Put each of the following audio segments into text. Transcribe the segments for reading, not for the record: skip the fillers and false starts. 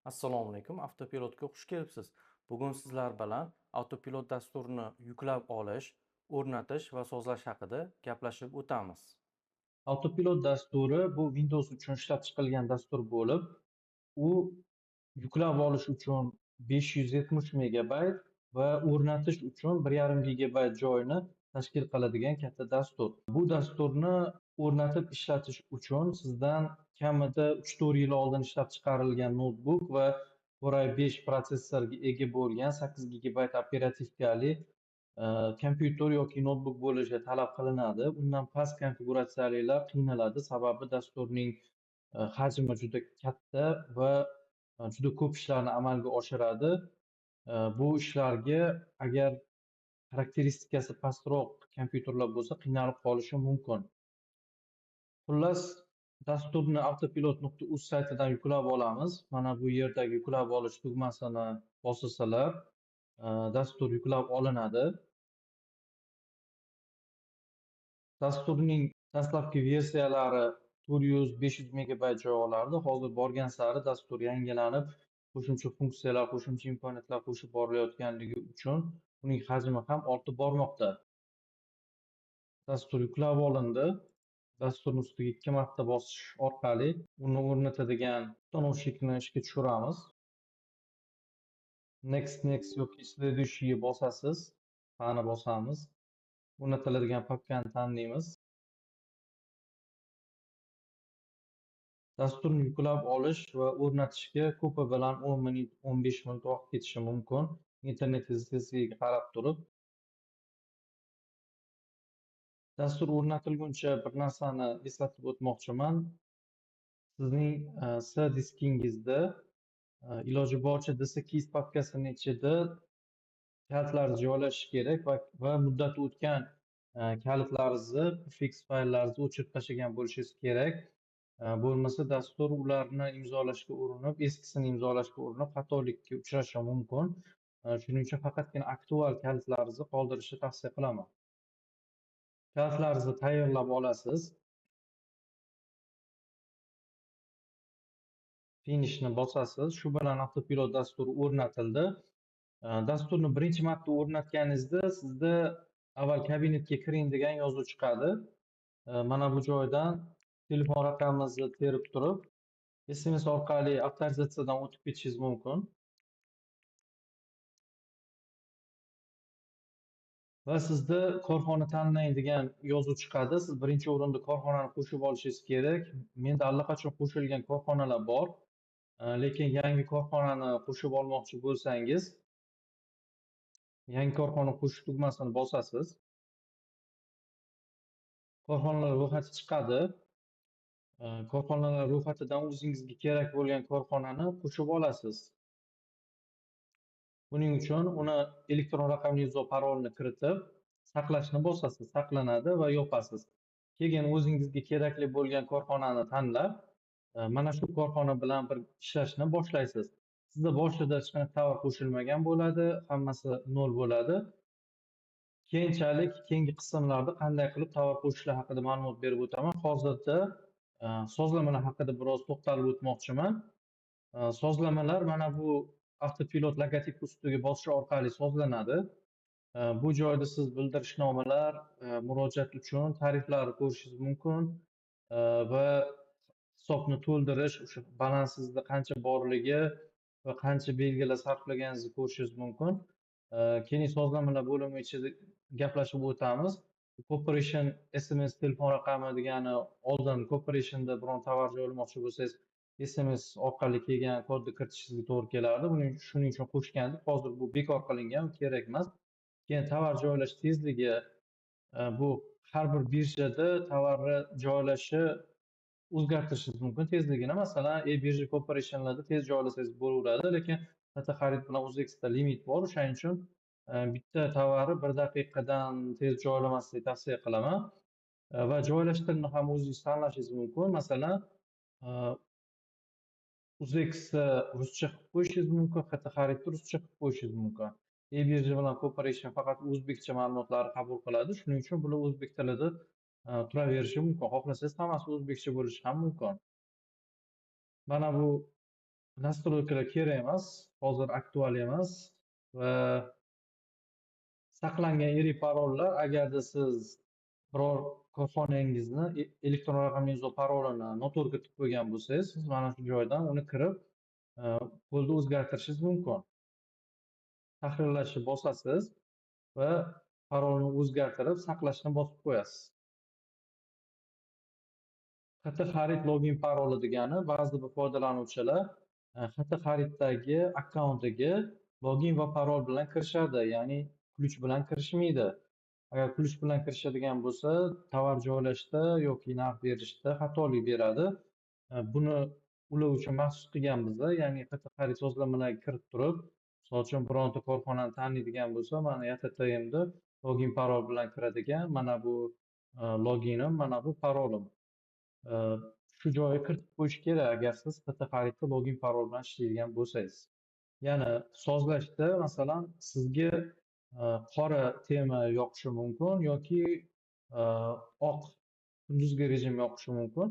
Assalomu alaykum. Avtopilotga xush kelibsiz. Bugun sizlar bilan avtopilot dasturini yuklab olish, o'rnatish va sozlash haqida gaplashib o'tamiz. Autopilot dasturi bu Windows uchun ishlab chiqilgan dastur bo'lib, u yuklab olish uchun 570 megabayt va o'rnatish uchun 1,5 gigabayt joyni tashkil qiladigan katta dastur. Bu dasturni o'rnatib ishlatish uchun sizdan kamida 3-4 yil oldin ishlab chiqarilgan noutbuk va Core i5 protsessorga ega bo'lgan 8 gigabayt operativkali kompyuter yoki noutbuk bo'lishi talab qilinadi. Undan past konfiguratsiyalilar qiynaladi, sababi dasturning hajmi juda katta va juda ko'p ishlarni amalga oshiradi. Bu ishlarga agar xarakteristikasi pastroq kompyuterlar bo'lsa, qiynalib qolishi mumkin. Xullas, dasturni autopilot.uz saytidan yuklab olamiz. Mana bu yerdagi yuklab olish tugmasini bossalar, dastur yuklab olinadi. Dasturning dastlabki versiyalari 400-500 megabayt joy olardi. Hozir borgan sari dastur yangilanib, qo'shimcha funksiyalar, qo'shimcha imkoniyatlar qo'shib borilayotganligi uchun uning hajmi ham ortib bormoqda. Dastur yuklab olindi. Dasturning ustiga 2 marta bosish orqali uni o'rnatadigan uстановщикni ishga tushiramiz. Next yoki следующий bosasiz, fa'ni bosamiz. O'rnatiladigan papkani tanlaymiz. Dasturni yuklab olish va o'rnatishga ko'pi bilan 10 minut, 15 minut vaqt ketishi mumkin. Internetingiz tezligiga qarab turib. Dastur o'rnatilguncha bir narsani eslatib o'tmoqchiman. Sizning C diskingizda iloji boricha DS-Keys papkasini ichida kalitlar joylashishi kerak va muddati o'tgan kalitlaringizni, prefix fayllaringizni o'chirib tashlagan bo'lishingiz kerak. Bo'lmasa dastur ularni imzolashga urinib, eskisini imzolashga urinib, xatolikka uchrashi mumkin. Shuning uchun faqatgina aktual kalitlaringizni qoldirishni tavsiya qilaman. Kalitlaringizni tayyorlab olasiz. Finishni bosasiz. Shu bilan avtopilot dasturi o'rnatildi. Dasturni birinchi marta o'rnatganingizda sizda avval kabinetga kiring degan yozuv chiqadi. Mana bu joydan telefon raqamingizni terib turib, SMS orqali avtorizatsiyadan o'tib ketishingiz mumkin. Va sizda korxona tanlang degan yozuv chiqadi. Siz birinchi o'rinda korxonani qo'shib olishingiz kerak. Menda allaqachon qo'shilgan korxonalar bor. Lekin yangi korxonani qo'shib olmoqchi bo'lsangiz, yangi korxona qo'shish tugmasini bosasiz. Korxonalar ro'yxati chiqadi. Korxonalar ro'yxatidan o'zingizga kerak bo'lgan korxonani qo'shib olasiz. Buning uchun uni elektron raqamli imzo parolni kiritib, saqlashni bosasiz, saqlanadi va yopasiz. Keyin o'zingizga kerakli bo'lgan korxonani tanlab, mana shu korxona bilan bir ishlashni boshlaysiz. Sizda boshida hech qanaqa tovar qo'shilmagan bo'ladi, hammasi nol bo'ladi. Keyinchalik keyingi qismlarda qanday qilib tovar qo'shishlar haqida ma'lumot berib o'taman. Hozirda sozlamalar haqida biroz to'xtalib o'tmoqchiman. Sozlamalar mana bu avtopilot logotipi ustiga bosish orqali sozlanadi. Bu joyda siz bildirishnomalar, murojaat uchun tariflarni ko'rishingiz mumkin va hisobni to'ldirish, o'sha balansingizda qancha borligi va qancha belgilar sarflaganingizni ko'rishingiz mumkin. Keyin sozlamalar bo'limi ichida gaplashib o'tamiz. Corporation SMS telefon raqami degani oldin Corporationda biron tovar joylamoqchi bo'lsangiz, SMS orqali kelgan kodni kiritishingizga to'g'ri kelardi. Shuning uchun qo'shgandik. Hozir bu bekor qilingan, kerak emas. Keyin tovar joylash tezligi, bu har bir birjada tovarni joylashi o'zgartirishingiz mumkin tezligini. Masalan, e-birja corporationlarda tez joylasangiz bo'laveradi, lekin Tata xarid bilan O'zXda limit bor. O'shaning uchun bitta tovarni 1 daqiqadan tez joylamaslikni tavsiya qilaman. Va joylash tilini ham o'zingiz tanlashingiz mumkin. Masalan, O'zXni ruscha qilib qo'yishingiz mumkin, Tata xaridni ruscha qilib qo'yishingiz mumkin. E-birja bilan corporation faqat o'zbekcha ma'lumotlarni qabul qiladi. Shuning uchun bular o'zbek tilida turaverishi mumkin. Xohlasangiz hammasi o'zbekcha bo'lishi ham mumkin. Mana bu nastroykalar kerak emas, hozir aktual emas va saqlangan yirik parollar agarda siz biror korxonangizni elektron raqamli imzo parolini noto'g'ri kiritib qo'ygan bo'lsangiz, siz mana shu joydan uni kirib, qo'lda o'zgartirishingiz mumkin. Tahrirlashni bosasiz va parolni o'zgartirib, saqlashni bosib qo'yasiz. Xatti xarid login paroli degani ba'zi bir foydalanuvchilar xatti xariddagi akkauntiga login va parol bilan kirishadi, ya'ni ключ bilan kirishmaydi. Agar ключ bilan kirishadigan bo'lsa, tovar joylashda yoki narx berishda xatolik beradi. Buni ular uchun maxsus qilganmiz, ya'ni xatti xarid sozlamalarga kirib turib, misol uchun bironta korxonani taniydigan bo'lsa, mana YTTMda login parol bilan kiradigan, mana bu loginim, mana bu parolim. Shu joyga kiritib qo'yish kerak agar siz xatti xaridda login parol bilan ishlaydigan bo'lsangiz. Yana sozlashda masalan sizga qora tema yoqishi mumkin yoki oq kunduzgi rejim yoqishi mumkin.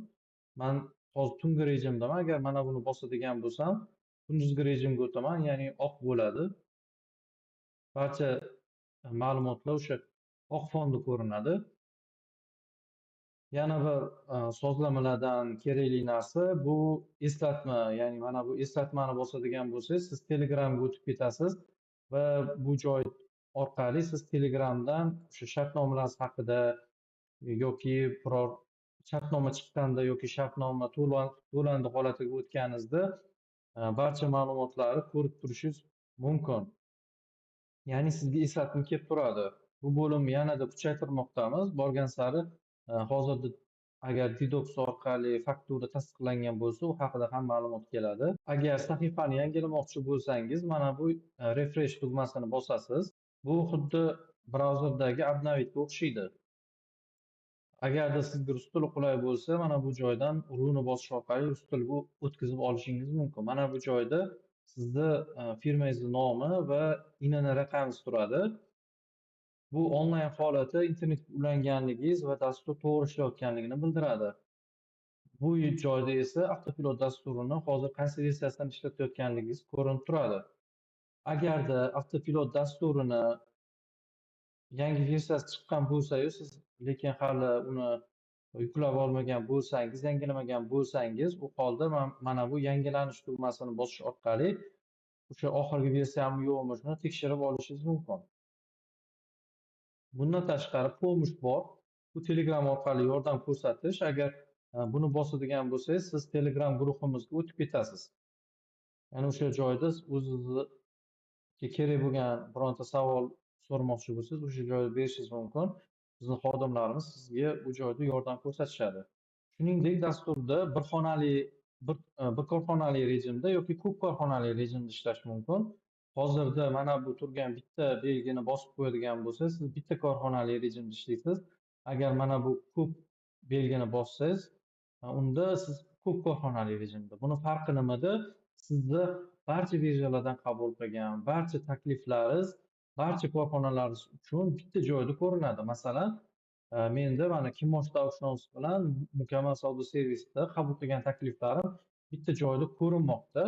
Man hozir tungi rejimdaman. Agar mana buni bosadigan bo'lsam, kunduzgi rejimga o'taman, ya'ni oq bo'ladi. Barcha ma'lumotlar o'sha oq fonda ko'rinadi. Yana bir sozlamalardan kerakli narsa bu eslatma, ya'ni mana bu eslatmani bosadigan bo'lsangiz, siz Telegramga o'tib ketasiz va bu joy orqali siz Telegramdan o'sha shartnomalar haqida yoki biror shartnoma chiqqanda yoki shartnoma to'landi holatiga o'tganingizda barcha ma'lumotlarni ko'rib turishingiz mumkin. Ya'ni sizga eslatma kelib turadi. Bu bo'limni yanada kuchaytirmoqdamiz. Borgan sari hozirda agar Didox orqali faktura tasdiqlangan bo'lsa, u haqida ham ma'lumot keladi. Agar sahifani yangilamoqchi bo'lsangiz, mana bu refresh tugmasini bosasiz. Bu xuddi brauzerdagi obnovitga o'xshaydi. Agarda sizga rus tili qulay bo'lsa, mana bu joydan runi bosish orqali rus tiliga o'tkazib olishingiz mumkin. Mana bu joyda sizni firmangizni nomi va INN raqamingiz turadi. Bu onlayn holati internetga ulanganligingiz va dastur to'g'ri ishlayotganligini bildiradi. Bu joyda esa avtopilot dasturini hozir qaysi versiyasidan ishlatayotganligingiz ko'rinib turadi. Agarda avtopilot dasturini yangi versiyasi chiqqan bo'lsa-yu, siz lekin hali uni yuklab olmagan bo'lsangiz, yangilamagan bo'lsangiz, u holda mana bu yangilanish tugmasini bosish orqali o'sha oxirgi versiyami yo'qmi shuni tekshirib olishingiz mumkin. Bundan tashqari pomosh bor. Bu Telegram orqali yordam ko'rsatish. Agar buni bosadigan bo'lsangiz, siz Telegram guruhimizga o'tib ketasiz. Ya'ni o'sha joyda o'zingizga kerak bo'lgan bironta savol so'ramoqchi bo'lsangiz, o'sha joyda berishingiz mumkin. Bizning xodimlarimiz sizga bu joyda yordam ko'rsatishadi. Shuningdek, dasturda bir korxonali rejimda yoki ko'p korxonali rejimda ishlash mumkin. Hozirda mana bu turgan bitta belgini bosib qo'yadigan bo'lsangiz, siz bitta korxonali rejimda ishlaysiz. Agar mana bu ko'p belgini bossangiz, unda siz ko'p korxonali rejimda. Buni farqi nimada? Sizni barcha birjalardan qabul qilgan barcha takliflaringiz barcha korxonalaringiz uchun bitta joyda ko'rinadi. Masalan, menda mana Kimosh Auctions bilan Mukammal savdo servisida qabul qilgan takliflarim bitta joyda ko'rinmoqda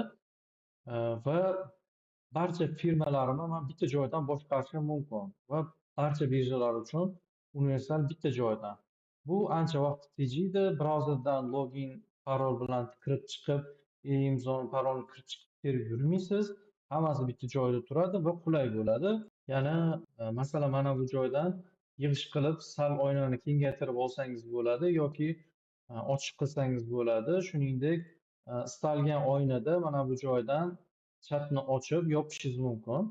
va barcha firmalarimni man bitta joydan boshqarishim mumkin va barcha birjalar uchun universal bitta joydan. Bu ancha vaqt tejaydi. Brauzerdan login parol bilan kirib chiqib, imzoni parolni kirib chiqib terib yurmaysiz. Hammasi bitta joyda turadi va qulay bo'ladi. Yana masalan mana bu joydan yig'ish qilib sal oynani kengaytirib olsangiz bo'ladi yoki ochiq qilsangiz bo'ladi. Shuningdek, istalgan oynada mana bu joydan chatni ochib yopishingiz mumkin.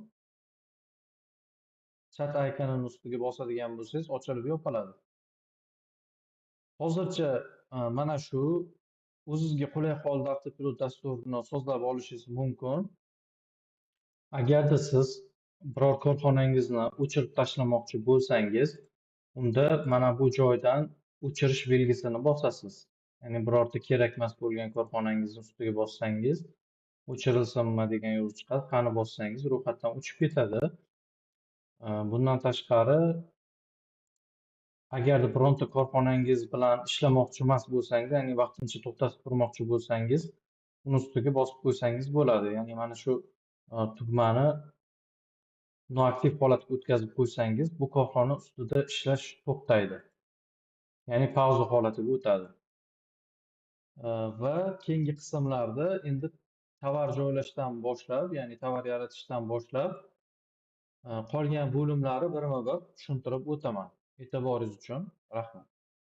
Chat ikonini ustiga bosadigan bo'lsangiz, ochilib yopiladi. Hozircha mana shu o'zingizga qulay holda avtopilot dasturini sozlab olishingiz mumkin. Agarda siz biror korxonangizni o'chirib tashlamoqchi bo'lsangiz, unda mana bu joydan o'chirish belgisini bosasiz. Ya'ni birorta kerak emas bo'lgan korxonangizni ustiga bossangiz, o'chirilsinmi degan yozuv chiqadi. Qani bossangiz ro'yxatdan o'chib ketadi. Bundan tashqari, agarda bironta korxonangiz bilan ishlamoqchi emas bo'lsangiz, ya'ni vaqtincha to'xtatib turmoqchi bo'lsangiz, uni ustiga bosib qo'ysangiz bo'ladi. Ya'ni mana shu tugmani noaktiv holatga o'tkazib qo'ysangiz, bu korxona ustida ishlash to'xtaydi. Ya'ni pauza holatiga o'tadi. Va keyingi qismlarda endi tovar joylashdan boshlab, ya'ni tovar yaratishdan boshlab qolgan bo'limlari birma-bir tushuntirib o'taman. E'tiboringiz uchun rahmat.